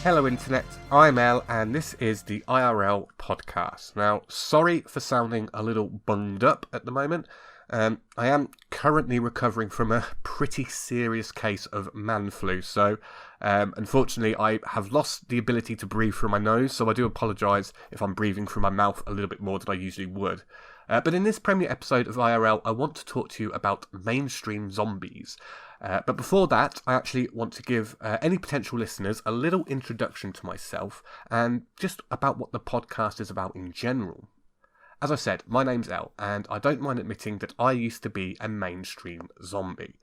Hello Internet, I'm El and this is the IRL podcast. Now, sorry for sounding a little bunged up at the moment. I am currently recovering from a pretty serious case of man flu, so unfortunately I have lost the ability to breathe through my nose, so I do apologise if I'm breathing through my mouth a little bit more than I usually would. But in this premiere episode of IRL, I want to talk to you about mainstream zombies. But before that, I actually want to give any potential listeners a little introduction to myself and just about what the podcast is about in general. As I said, my name's El, and I don't mind admitting that I used to be a mainstream zombie.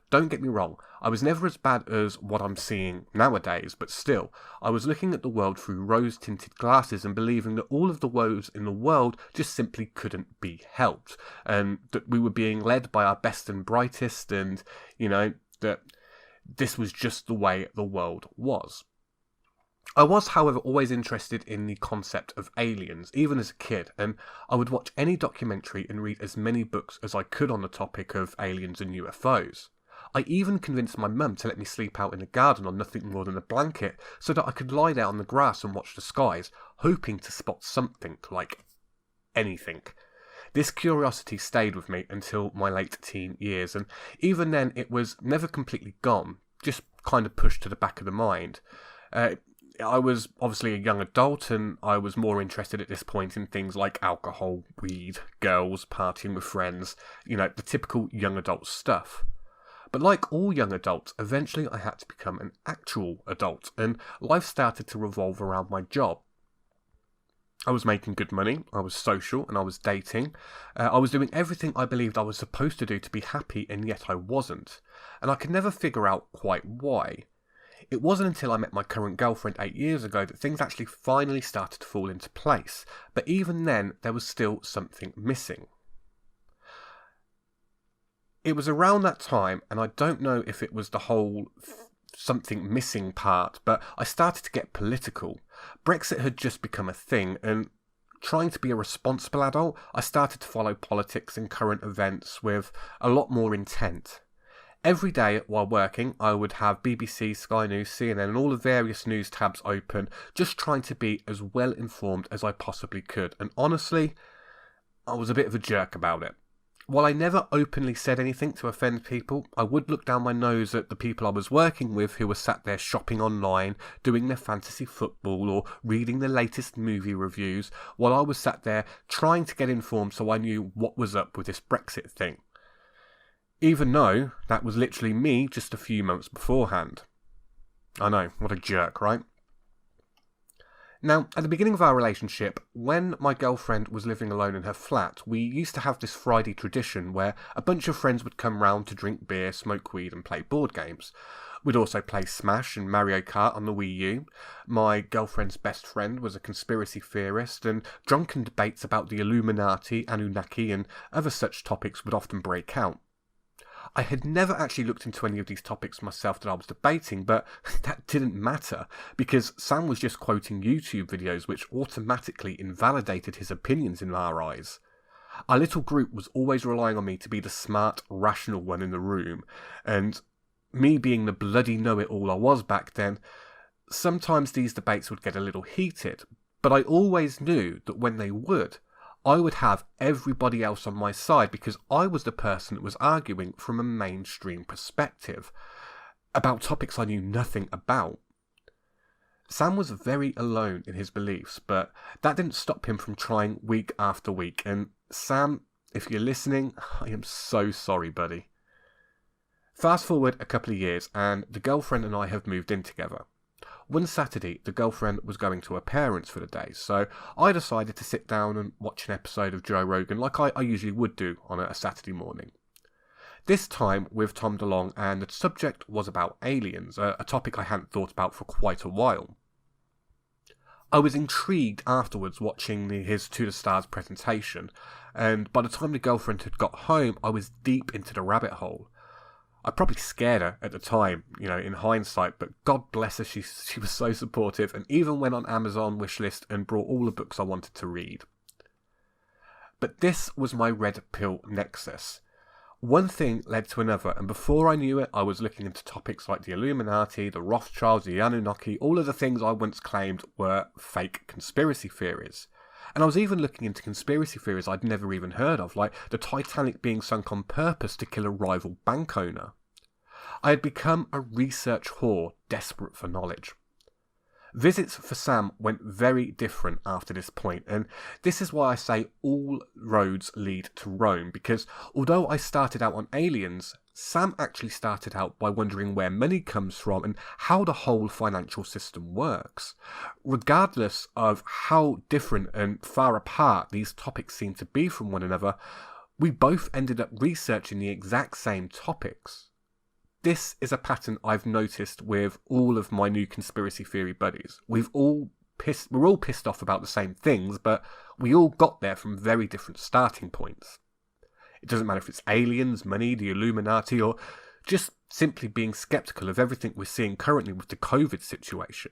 Don't get me wrong, I was never as bad as what I'm seeing nowadays, but still, I was looking at the world through rose-tinted glasses and believing that all of the woes in the world just simply couldn't be helped, and that we were being led by our best and brightest, and, that this was just the way the world was. I was, however, always interested in the concept of aliens, even as a kid, and I would watch any documentary and read as many books as I could on the topic of aliens and UFOs. I even convinced my mum to let me sleep out in the garden on nothing more than a blanket so that I could lie there on the grass and watch the skies, hoping to spot something, like anything. This curiosity stayed with me until my late teen years, and even then it was never completely gone, just kind of pushed to the back of the mind. I was obviously a young adult, and I was more interested at this point in things like alcohol, weed, girls, partying with friends, the typical young adult stuff. But like all young adults, eventually I had to become an actual adult, and life started to revolve around my job. I was making good money, I was social, and I was dating. I was doing everything I believed I was supposed to do to be happy, and yet I wasn't. And I could never figure out quite why. It wasn't until I met my current girlfriend 8 years ago that things actually finally started to fall into place, but even then there was still something missing. It was around that time, and I don't know if it was the whole something missing part, but I started to get political. Brexit had just become a thing, and trying to be a responsible adult, I started to follow politics and current events with a lot more intent. Every day while working, I would have BBC, Sky News, CNN and all the various news tabs open, just trying to be as well informed as I possibly could. And honestly, I was a bit of a jerk about it. While I never openly said anything to offend people, I would look down my nose at the people I was working with who were sat there shopping online, doing their fantasy football or reading the latest movie reviews, while I was sat there trying to get informed so I knew what was up with this Brexit thing. Even though that was literally me just a few months beforehand. I know, what a jerk, right? Now, at the beginning of our relationship, when my girlfriend was living alone in her flat, we used to have this Friday tradition where a bunch of friends would come round to drink beer, smoke weed and play board games. We'd also play Smash and Mario Kart on the Wii U. My girlfriend's best friend was a conspiracy theorist, and drunken debates about the Illuminati, Anunnaki and other such topics would often break out. I had never actually looked into any of these topics myself that I was debating, but that didn't matter, because Sam was just quoting YouTube videos which automatically invalidated his opinions in our eyes. Our little group was always relying on me to be the smart, rational one in the room, and me being the bloody know-it-all I was back then, sometimes these debates would get a little heated, but I always knew that when they would, I would have everybody else on my side because I was the person that was arguing from a mainstream perspective about topics I knew nothing about. Sam was very alone in his beliefs, but that didn't stop him from trying week after week. And Sam, if you're listening, I am so sorry, buddy. Fast forward a couple of years and the girlfriend and I have moved in together. One Saturday, the girlfriend was going to her parents for the day, so I decided to sit down and watch an episode of Joe Rogan like I usually would do on a Saturday morning. This time with Tom DeLonge, and the subject was about aliens, a topic I hadn't thought about for quite a while. I was intrigued afterwards watching his To the Stars presentation, and by the time the girlfriend had got home, I was deep into the rabbit hole. I probably scared her at the time, in hindsight, but God bless her, she was so supportive and even went on Amazon wishlist and brought all the books I wanted to read. But this was my red pill nexus. one thing led to another, and before I knew it, I was looking into topics like the Illuminati, the Rothschilds, the Anunnaki, all of the things I once claimed were fake conspiracy theories. And I was even looking into conspiracy theories I'd never even heard of, like the Titanic being sunk on purpose to kill a rival bank owner. I had become a research whore, desperate for knowledge. Visits for Sam went very different after this point, and this is why I say all roads lead to Rome, because although I started out on aliens, Sam actually started out by wondering where money comes from and how the whole financial system works. Regardless of how different and far apart these topics seem to be from one another, we both ended up researching the exact same topics. This is a pattern I've noticed with all of my new conspiracy theory buddies. We're all pissed off about the same things, but we all got there from very different starting points. It doesn't matter if it's aliens, money, the Illuminati, or just simply being skeptical of everything we're seeing currently with the COVID situation.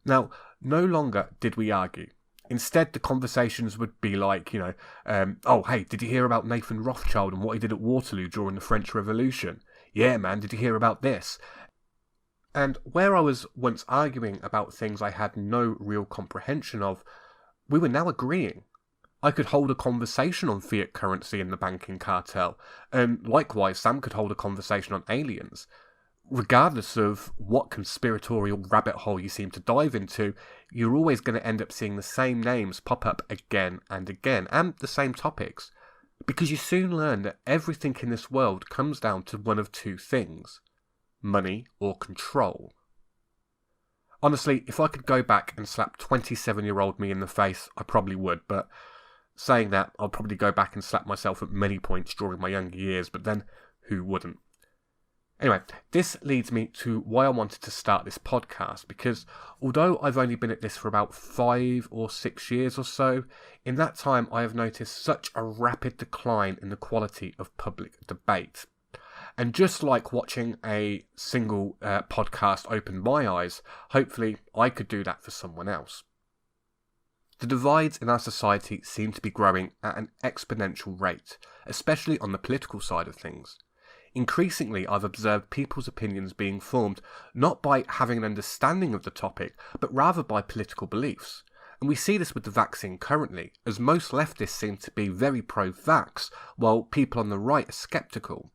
Now, no longer did we argue. Instead, the conversations would be like, oh, hey, did you hear about Nathan Rothschild and what he did at Waterloo during the French Revolution? Yeah, man, did you hear about this? And where I was once arguing about things I had no real comprehension of, we were now agreeing. I could hold a conversation on fiat currency and the banking cartel, and likewise Sam could hold a conversation on aliens. Regardless of what conspiratorial rabbit hole you seem to dive into, you're always going to end up seeing the same names pop up again and again, and the same topics. Because you soon learn that everything in this world comes down to one of two things: money or control. Honestly, if I could go back and slap 27-year-old me in the face, I probably would, but saying that, I'll probably go back and slap myself at many points during my younger years, but then who wouldn't? Anyway, this leads me to why I wanted to start this podcast, because although I've only been at this for about 5 or 6 years or so, in that time I have noticed such a rapid decline in the quality of public debate. And just like watching a single podcast open my eyes, hopefully I could do that for someone else. The divides in our society seem to be growing at an exponential rate, especially on the political side of things. Increasingly, I've observed people's opinions being formed not by having an understanding of the topic, but rather by political beliefs. And we see this with the vaccine currently, as most leftists seem to be very pro-vax, while people on the right are sceptical.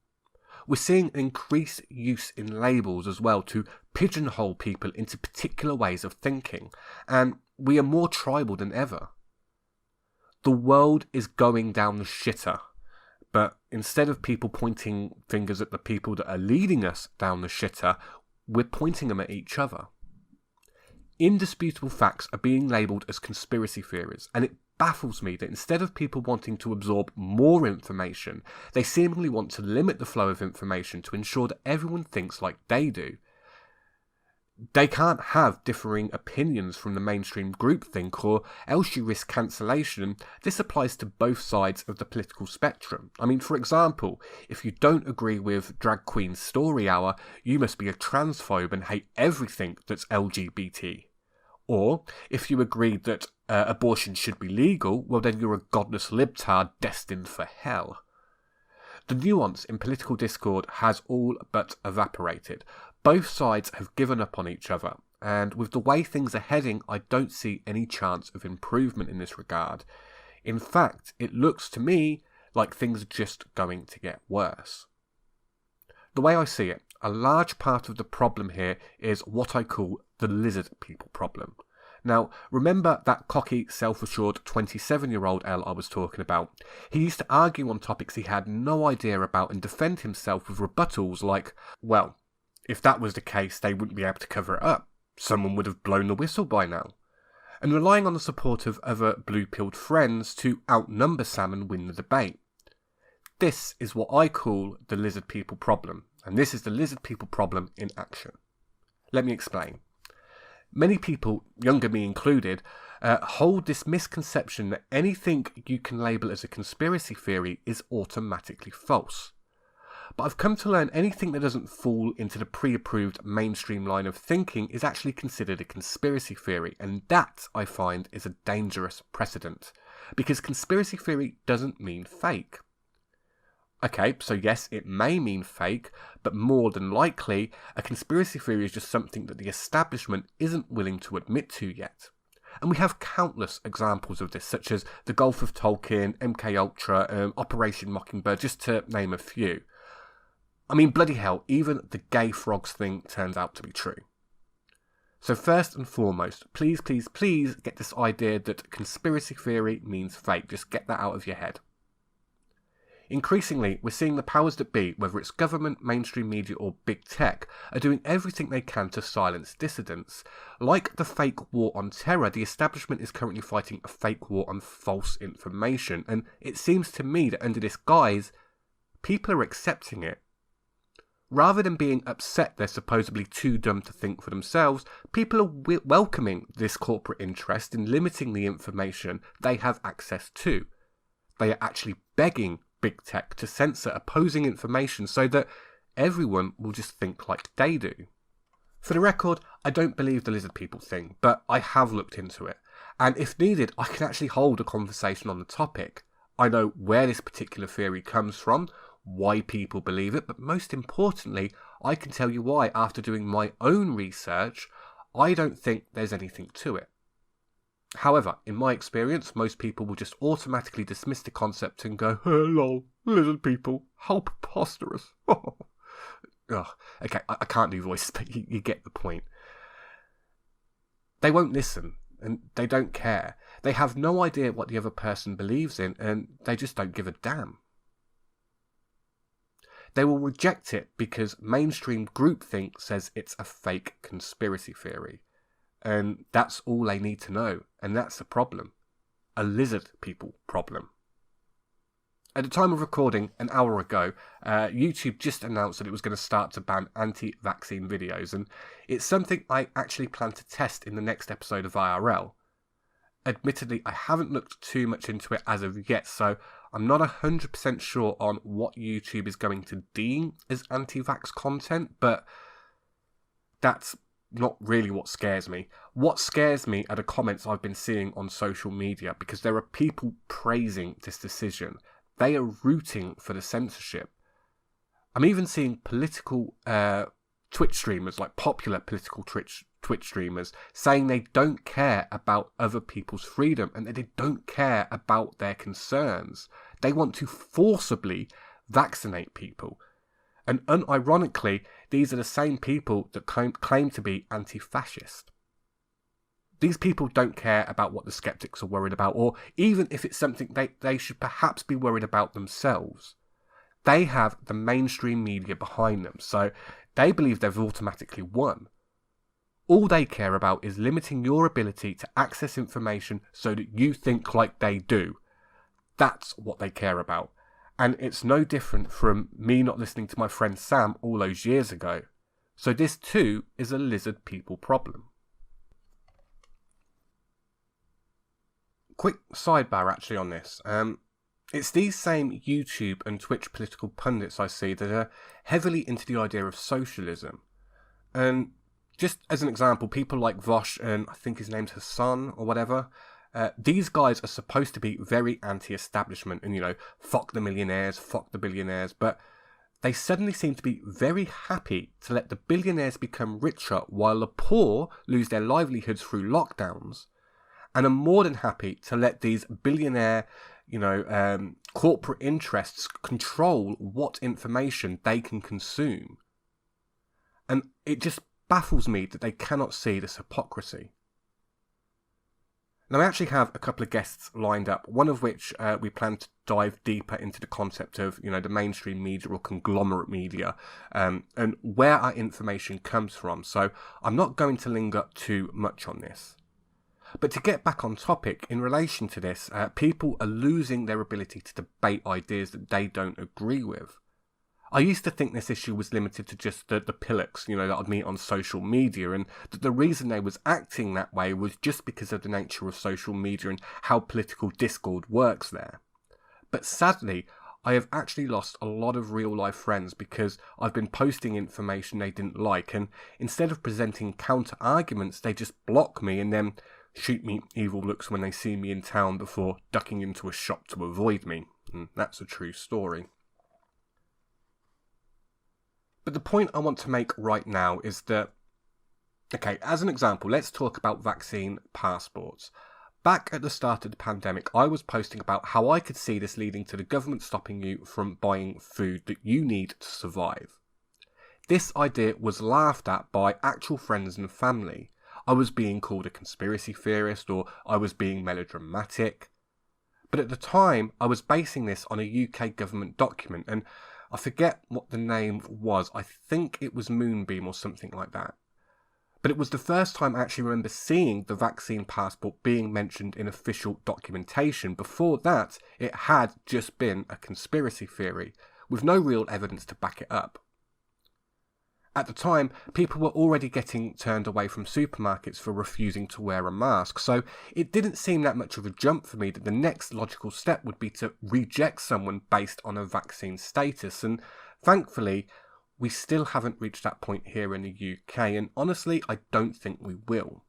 We're seeing an increased use in labels as well to pigeonhole people into particular ways of thinking, and we are more tribal than ever. The world is going down the shitter. But instead of people pointing fingers at the people that are leading us down the shitter, we're pointing them at each other. Indisputable facts are being labelled as conspiracy theories, and it baffles me that instead of people wanting to absorb more information, they seemingly want to limit the flow of information to ensure that everyone thinks like they do. They can't have differing opinions from the mainstream groupthink, or else you risk cancellation. This applies to both sides of the political spectrum. I mean, for example, if you don't agree with Drag Queen Story Hour, you must be a transphobe and hate everything that's LGBT. Or, if you agree that abortion should be legal, well then you're a godless libtard destined for hell. The nuance in political discord has all but evaporated. Both sides have given up on each other, and with the way things are heading, I don't see any chance of improvement in this regard. In fact, it looks to me like things are just going to get worse. The way I see it, a large part of the problem here is what I call the lizard people problem. Now, remember that cocky, self-assured 27-year-old L I was talking about? He used to argue on topics he had no idea about and defend himself with rebuttals like, well, if that was the case, they wouldn't be able to cover it up. Someone would have blown the whistle by now. And relying on the support of other blue-pilled friends to outnumber Sam and win the debate. This is what I call the lizard people problem. And this is the lizard people problem in action. Let me explain. Many people, younger me included, hold this misconception that anything you can label as a conspiracy theory is automatically false. But I've come to learn anything that doesn't fall into the pre-approved mainstream line of thinking is actually considered a conspiracy theory, and that, I find, is a dangerous precedent. Because conspiracy theory doesn't mean fake. Okay, so yes, it may mean fake, but more than likely, a conspiracy theory is just something that the establishment isn't willing to admit to yet. And we have countless examples of this, such as the Gulf of Tonkin, MK Ultra, Operation Mockingbird, just to name a few. I mean, bloody hell, even the gay frogs thing turns out to be true. So first and foremost, please get this idea that conspiracy theory means fake. Just get that out of your head. Increasingly, we're seeing the powers that be, whether it's government, mainstream media or big tech, are doing everything they can to silence dissidents. Like the fake war on terror, the establishment is currently fighting a fake war on false information, and it seems to me that under this guise, people are accepting it. Rather than being upset they're supposedly too dumb to think for themselves, people are welcoming this corporate interest in limiting the information they have access to. They are actually begging big tech to censor opposing information so that everyone will just think like they do. For the record, I don't believe the lizard people thing, but I have looked into it, and if needed, I can actually hold a conversation on the topic. I know where this particular theory comes from, why people believe it, but most importantly, I can tell you why, after doing my own research, I don't think there's anything to it. However, in my experience, most people will just automatically dismiss the concept and go, lol, lizard people, how preposterous. Okay, I can't do voices, but you get the point. They won't listen, and they don't care. They have no idea what the other person believes in, and they just don't give a damn. They will reject it because mainstream groupthink says it's a fake conspiracy theory. And that's all they need to know, and that's a problem. A lizard people problem. At the time of recording, an hour ago, YouTube just announced that it was going to start to ban anti-vaccine videos, and it's something I actually plan to test in the next episode of IRL. Admittedly, I haven't looked too much into it as of yet, so I'm not 100% sure on what YouTube is going to deem as anti-vax content, but that's not really what scares me. What scares me are the comments I've been seeing on social media, because there are people praising this decision. They are rooting for the censorship. I'm even seeing political Twitch streamers, like popular political Twitch streamers, saying they don't care about other people's freedom and that they don't care about their concerns. They want to forcibly vaccinate people. And unironically, these are the same people that claim to be anti-fascist. These people don't care about what the skeptics are worried about, or even if it's something they should perhaps be worried about themselves. They have the mainstream media behind them, so they believe they've automatically won. All they care about is limiting your ability to access information so that you think like they do. That's what they care about. And it's no different from me not listening to my friend Sam all those years ago. So this too is a lizard people problem. Quick sidebar actually on this. It's these same YouTube and Twitch political pundits I see that are heavily into the idea of socialism. And just as an example, people like Vosh and I think his name's Hassan or whatever, these guys are supposed to be very anti-establishment and, fuck the millionaires, fuck the billionaires, but they suddenly seem to be very happy to let the billionaires become richer while the poor lose their livelihoods through lockdowns, and are more than happy to let these billionaire, corporate interests control what information they can consume. And it just baffles me that they cannot see this hypocrisy. Now, I actually have a couple of guests lined up, one of which we plan to dive deeper into the concept of, the mainstream media or conglomerate media, and where our information comes from. So I'm not going to linger too much on this. But to get back on topic, in relation to this, people are losing their ability to debate ideas that they don't agree with. I used to think this issue was limited to just the pillocks, that I'd meet on social media, and that the reason they was acting that way was just because of the nature of social media and how political discord works there. But sadly, I have actually lost a lot of real life friends because I've been posting information they didn't like, and instead of presenting counter arguments, they just block me and then shoot me evil looks when they see me in town before ducking into a shop to avoid me. And that's a true story. But the point I want to make right now is that, okay, as an example, let's talk about vaccine passports. Back at the start of the pandemic, I was posting about how I could see this leading to the government stopping you from buying food that you need to survive. This idea was laughed at by actual friends and family. I was being called a conspiracy theorist, or I was being melodramatic. But at the time, I was basing this on a UK government document, and I forget what the name was. I think it was Moonbeam or something like that. But it was the first time I actually remember seeing the vaccine passport being mentioned in official documentation. Before that, it had just been a conspiracy theory, with no real evidence to back it up. At the time, people were already getting turned away from supermarkets for refusing to wear a mask, so it didn't seem that much of a jump for me that the next logical step would be to reject someone based on a vaccine status, and thankfully, we still haven't reached that point here in the UK, and honestly, I don't think we will.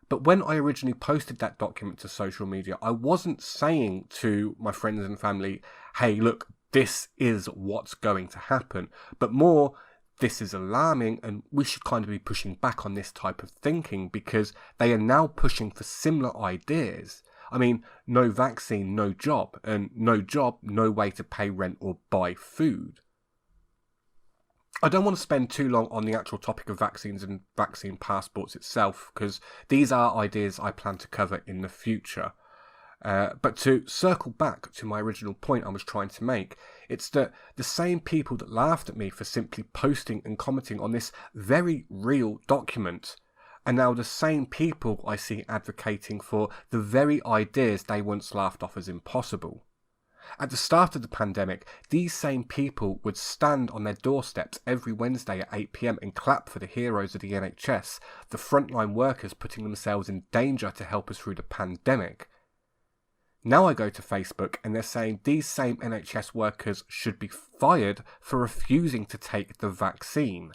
But when I originally posted that document to social media, I wasn't saying to my friends and family, hey, look, this is what's going to happen, but more, this is alarming and we should kind of be pushing back on this type of thinking because they are now pushing for similar ideas. I mean, no vaccine, no job, and no job, no way to pay rent or buy food. I don't want to spend too long on the actual topic of vaccines and vaccine passports itself, because these are ideas I plan to cover in the future. But to circle back to my original point I was trying to make, it's that the same people that laughed at me for simply posting and commenting on this very real document are now the same people I see advocating for the very ideas they once laughed off as impossible. At the start of the pandemic, these same people would stand on their doorsteps every Wednesday at 8 PM and clap for the heroes of the NHS, the frontline workers putting themselves in danger to help us through the pandemic. Now I go to Facebook and they're saying these same NHS workers should be fired for refusing to take the vaccine.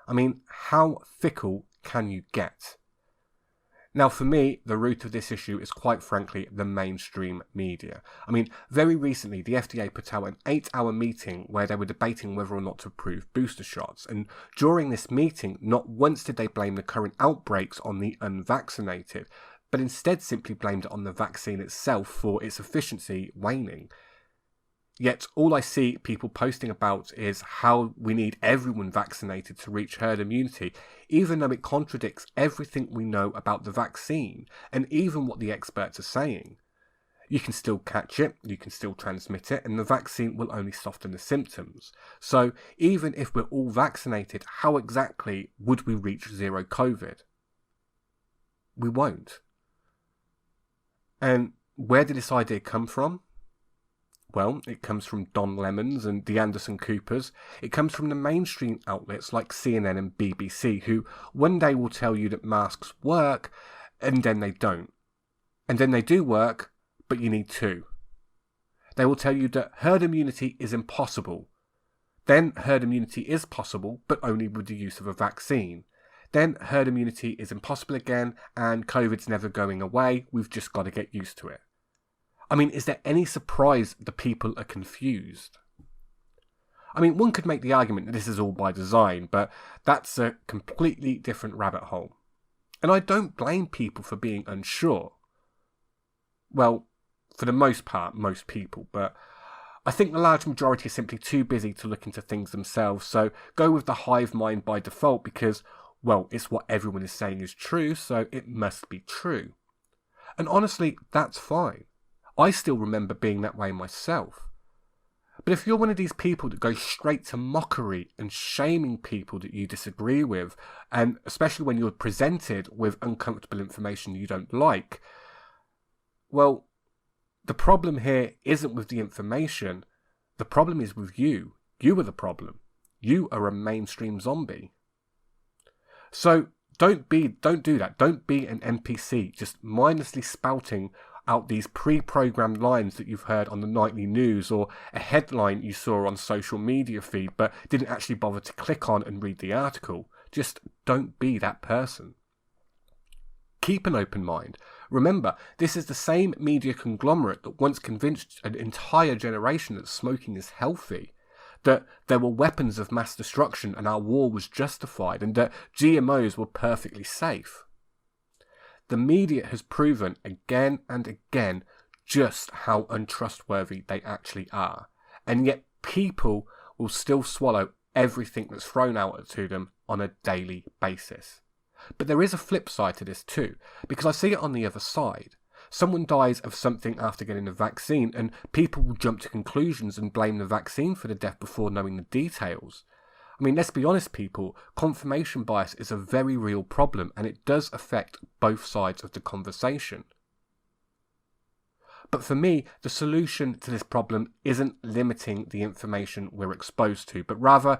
I mean, how fickle can you get? Now, for me, the root of this issue is quite frankly the mainstream media. I mean, very recently, the FDA put out an 8-hour meeting where they were debating whether or not to approve booster shots. And during this meeting, not once did they blame the current outbreaks on the unvaccinated, but instead simply blamed it on the vaccine itself for its efficiency waning. Yet all I see people posting about is how we need everyone vaccinated to reach herd immunity, even though it contradicts everything we know about the vaccine, and even what the experts are saying. You can still catch it, you can still transmit it, and the vaccine will only soften the symptoms. So even if we're all vaccinated, how exactly would we reach zero COVID? We won't. And where did this idea come from? Well, it comes from Don Lemons and the Anderson Coopers. It comes from the mainstream outlets like CNN and BBC, who one day will tell you that masks work, and then they don't. And then they do work, but you need two. They will tell you that herd immunity is impossible. Then herd immunity is possible, but only with the use of a vaccine. Then herd immunity is impossible again, and COVID's never going away, we've just got to get used to it. I mean, is there any surprise the people are confused? I mean, one could make the argument that this is all by design, but that's a completely different rabbit hole. And I don't blame people for being unsure. Well, for the most part, most people, but I think the large majority are simply too busy to look into things themselves, so go with the hive mind by default because, well, it's what everyone is saying is true, so it must be true. And honestly, that's fine. I still remember being that way myself. But if you're one of these people that goes straight to mockery and shaming people that you disagree with, and especially when you're presented with uncomfortable information you don't like, well, the problem here isn't with the information. The problem is with you. You are the problem. You are a mainstream zombie. So don't do that. Don't be an NPC, just mindlessly spouting out these pre-programmed lines that you've heard on the nightly news or a headline you saw on social media feed but didn't actually bother to click on and read the article. Just don't be that person. Keep an open mind. Remember, this is the same media conglomerate that once convinced an entire generation that smoking is healthy. that there were weapons of mass destruction and our war was justified, and that GMOs were perfectly safe. The media has proven again and again just how untrustworthy they actually are, and yet people will still swallow everything that's thrown out to them on a daily basis. But there is a flip side to this too, because I see it on the other side. Someone dies of something after getting a vaccine, and people will jump to conclusions and blame the vaccine for the death before knowing the details. I mean, let's be honest, people, confirmation bias is a very real problem, and it does affect both sides of the conversation. But for me, the solution to this problem isn't limiting the information we're exposed to, but rather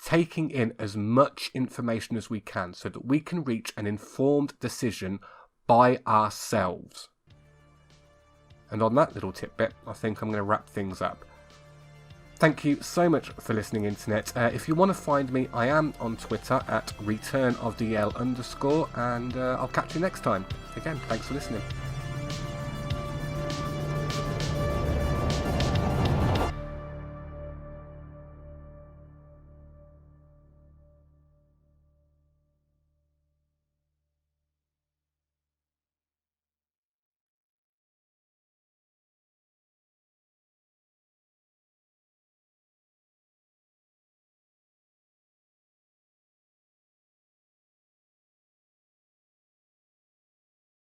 taking in as much information as we can so that we can reach an informed decision by ourselves. And on that little tidbit, I think I'm going to wrap things up. Thank you so much for listening, Internet. If you want to find me, I am on Twitter at returnofdl_, and I'll catch you next time. Again, thanks for listening.